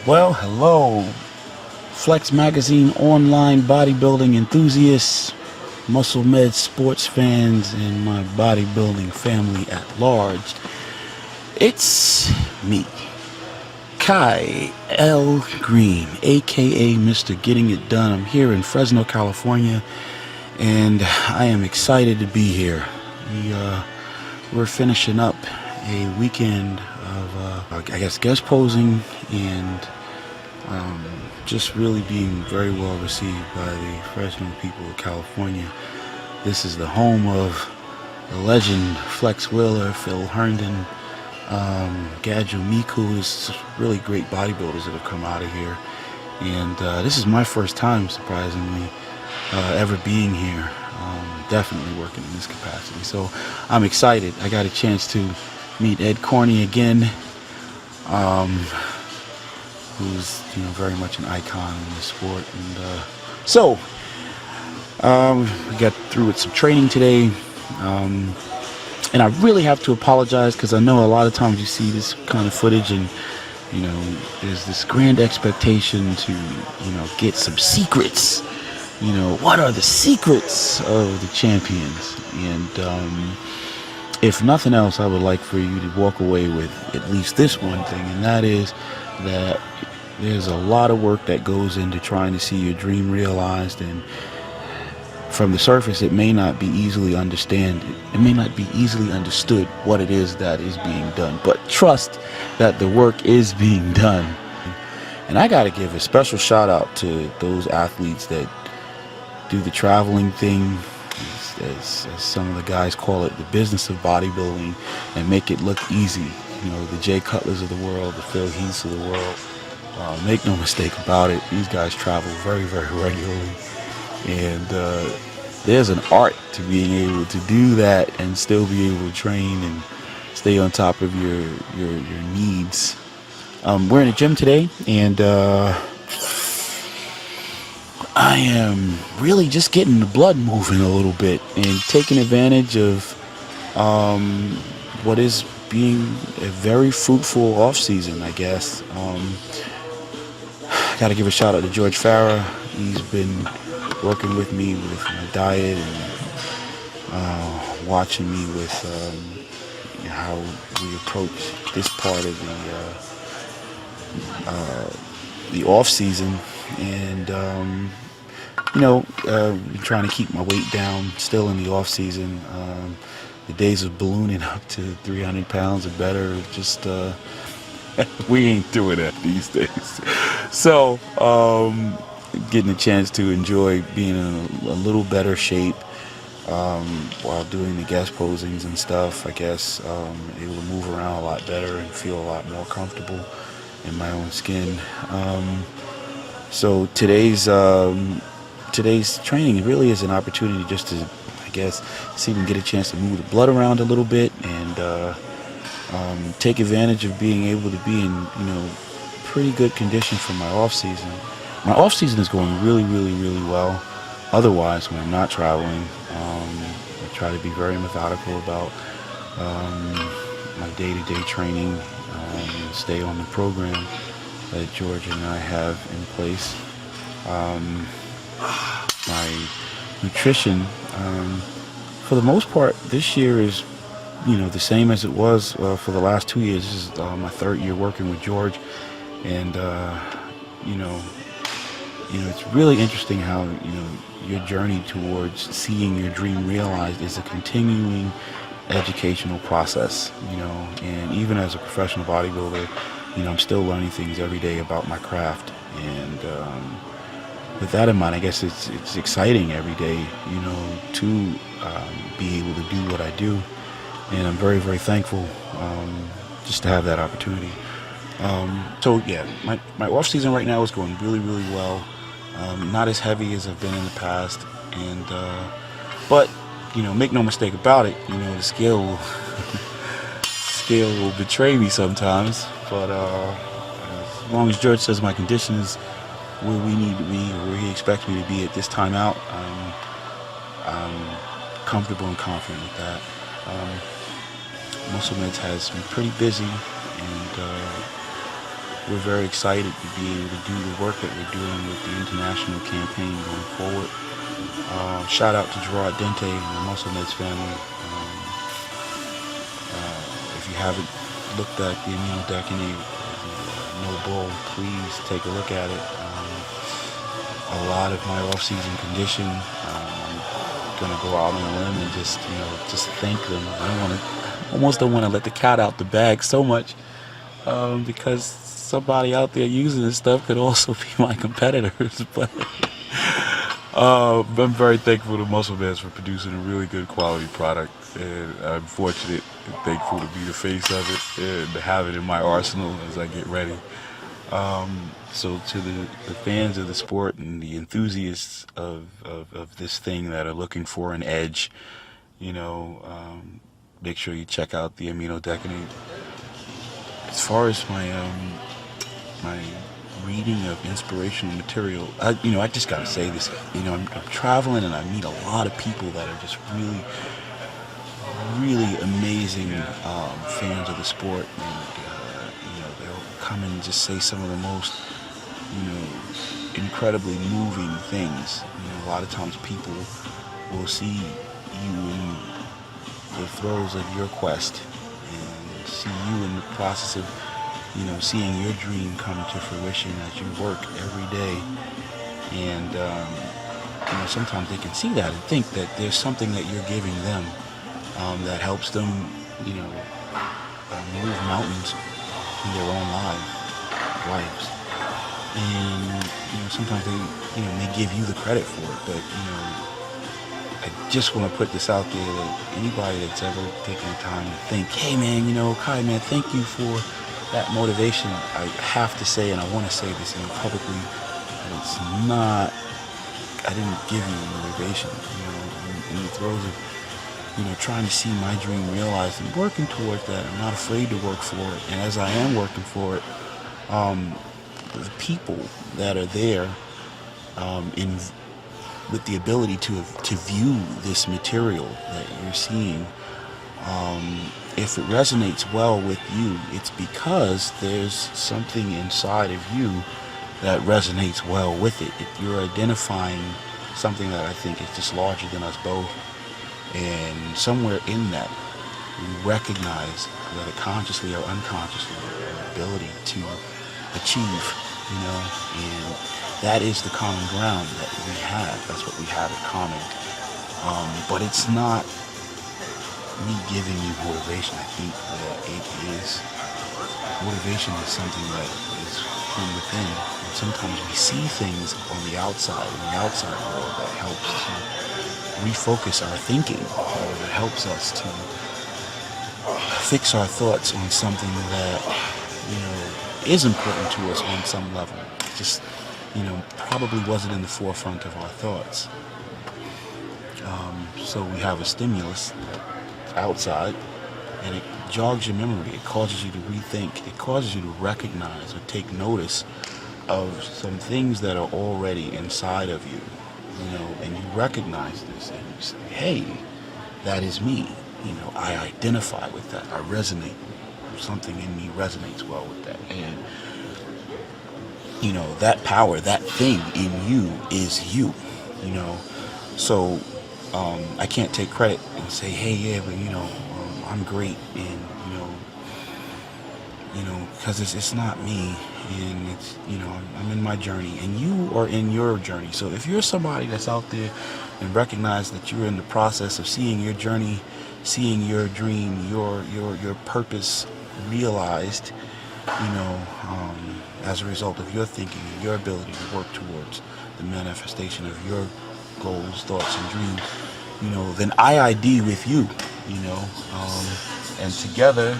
Well, hello, Flex Magazine online bodybuilding enthusiasts, Muscle Med sports fans, and my bodybuilding family at large. It's me, Kai L. Greene, aka Mr. Getting It Done. I'm here in Fresno, California, and I am excited to be here. We're finishing up a weekend of, guest posing and just really being very well received by the Fresno people of California. This is the home of the legend Flex Wheeler, Phil Herndon, Gadju Miku. There's really great bodybuilders that have come out of here. And this is my first time, surprisingly, ever being here. Definitely working in this capacity. So I'm excited. I got a chance to meet Ed Corney again, who's very much an icon in the sport. And so we got through with some training today, and I really have to apologize because I know a lot of times you see this kind of footage and there's this grand expectation to get some secrets. What are the secrets of the champions? And if nothing else, I would like for you to walk away with at least this one thing, and that is that there's a lot of work that goes into trying to see your dream realized, and from the surface it may not be easily understood what it is that is being done, but trust that the work is being done. And I got to give a special shout out to those athletes that do the traveling thing, as some of the guys call it, the business of bodybuilding, and make it look easy. The Jay Cutlers of the world, the Phil Heaths of the world. Make no mistake about it, these guys travel very, very regularly. And there's an art to being able to do that and still be able to train and stay on top of your needs. We're in a gym today, and I am really just getting the blood moving a little bit and taking advantage of what is being a very fruitful off season, I guess. Got to give a shout out to George Farah. He's been working with me with my diet and watching me with how we approach this part of the off season, and trying to keep my weight down still in the off season. The days of ballooning up to 300 pounds or better, just we ain't doing that these days. So getting a chance to enjoy being in a little better shape while doing the guest posings and stuff, I guess. Able to move around a lot better and feel a lot more comfortable in my own skin. So today's training really is an opportunity just to, I guess, see if we can get a chance to move the blood around a little bit and take advantage of being able to be in pretty good condition for my off season. My off season is going really, really, really well. Otherwise, when I'm not traveling, I try to be very methodical about my day-to-day training and stay on the program that George and I have in place. My nutrition, for the most part, this year is the same as it was for the last 2 years. This is my third year working with George, and it's really interesting how your journey towards seeing your dream realized is a continuing educational process. And even as a professional bodybuilder, I'm still learning things every day about my craft, and with that in mind, I guess it's exciting every day, to be able to do what I do. And I'm very, very thankful just to have that opportunity. So yeah, my off season right now is going really, really well. Not as heavy as I've been in the past, and but make no mistake about it, the scale will betray me sometimes. But as long as George says my condition is where we need to be, or where he expects me to be at this time out, I'm comfortable and confident with that. Muscle Meds has been pretty busy, and we're very excited to be able to do the work that we're doing with the international campaign going forward. Shout out to Gerard Dente and the Muscle Meds family. If you haven't looked at the immunodecanoate, No Bull, please take a look at it. A lot of my off-season condition, I'm gonna go out on a limb and just thank them. Almost don't want to let the cat out the bag so much, because somebody out there using this stuff could also be my competitors. But I'm very thankful to Muscle Meds for producing a really good quality product, and I'm fortunate and thankful to be the face of it and to have it in my arsenal as I get ready. So to the fans of the sport and the enthusiasts of this thing that are looking for an edge, make sure you check out the immunodecanoate. As far as my reading of inspirational material, I just gotta say this. I'm traveling and I meet a lot of people that are just really, really amazing fans of the sport, and they'll come and just say some of the most incredibly moving things. A lot of times people will see you in the throes of your quest and see you in the process of seeing your dream come to fruition as you work every day. And sometimes they can see that and think that there's something that you're giving them that helps them move mountains in their own lives. And sometimes they may give you the credit for it, but I just want to put this out there that anybody that's ever taken the time to think, hey man, Kai man, thank you for that motivation. I have to say, and I want to say this publicly, that it's not, I didn't give you motivation. In the throes of trying to see my dream realized and working towards that. I'm not afraid to work for it, and as I am working for it, the people that are there with the ability to view this material that you're seeing, if it resonates well with you, it's because there's something inside of you that resonates well with it. You're identifying something that I think is just larger than us both, and somewhere in that we recognize, whether consciously or unconsciously, our ability to achieve, and that is the common ground that we have. That's what we have in common. But it's not me giving you motivation. I think that motivation is something that is from within. And sometimes we see things on the outside, in the outside world, that helps to refocus our thinking, or that helps us to fix our thoughts on something that, is important to us on some level. Just, probably wasn't in the forefront of our thoughts. So we have a stimulus outside, and it jogs your memory. It causes you to rethink. It causes you to recognize or take notice of some things that are already inside of you, and you recognize this, and you say, hey, that is me. I identify with that. I resonate. Something in me resonates well with that. And, that power, that thing in you is you, So I can't take credit and say, hey, yeah, but, I'm great, and, because it's not me, and it's, I'm in my journey, and you are in your journey. So if you're somebody that's out there and recognize that you're in the process of seeing your journey, seeing your dream, your purpose realized, as a result of your thinking and your ability to work towards the manifestation of your goals, thoughts, and dreams, then I ID with you, and together,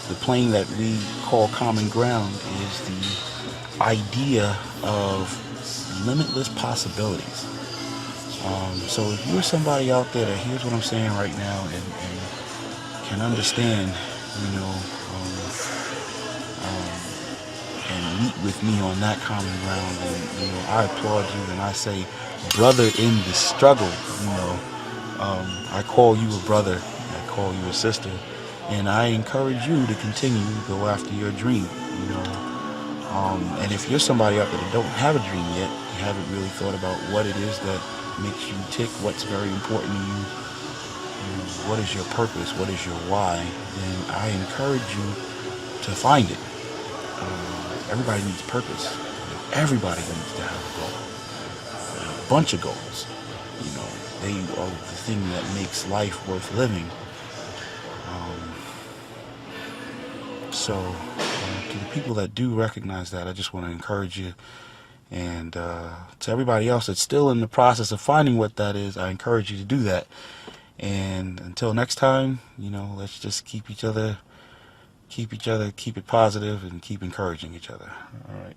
the plane that we call common ground is the idea of limitless possibilities. So if you're somebody out there that hears what I'm saying right now and can understand, and meet with me on that common ground, and I applaud you, and I say, brother in the struggle. I call you a brother, I call you a sister, and I encourage you to continue to go after your dream. you know. And if you're somebody out there that don't have a dream yet, you haven't really thought about what it is that makes you tick, what's very important to you, what is your purpose, what is your why, then I encourage you to find it. Everybody needs purpose. Everybody needs to have a goal. A bunch of goals. They are the thing that makes life worth living. So to the people that do recognize that, I just want to encourage you. And to everybody else that's still in the process of finding what that is, I encourage you to do that. And until next time, let's just keep it positive and keep encouraging each other. All right.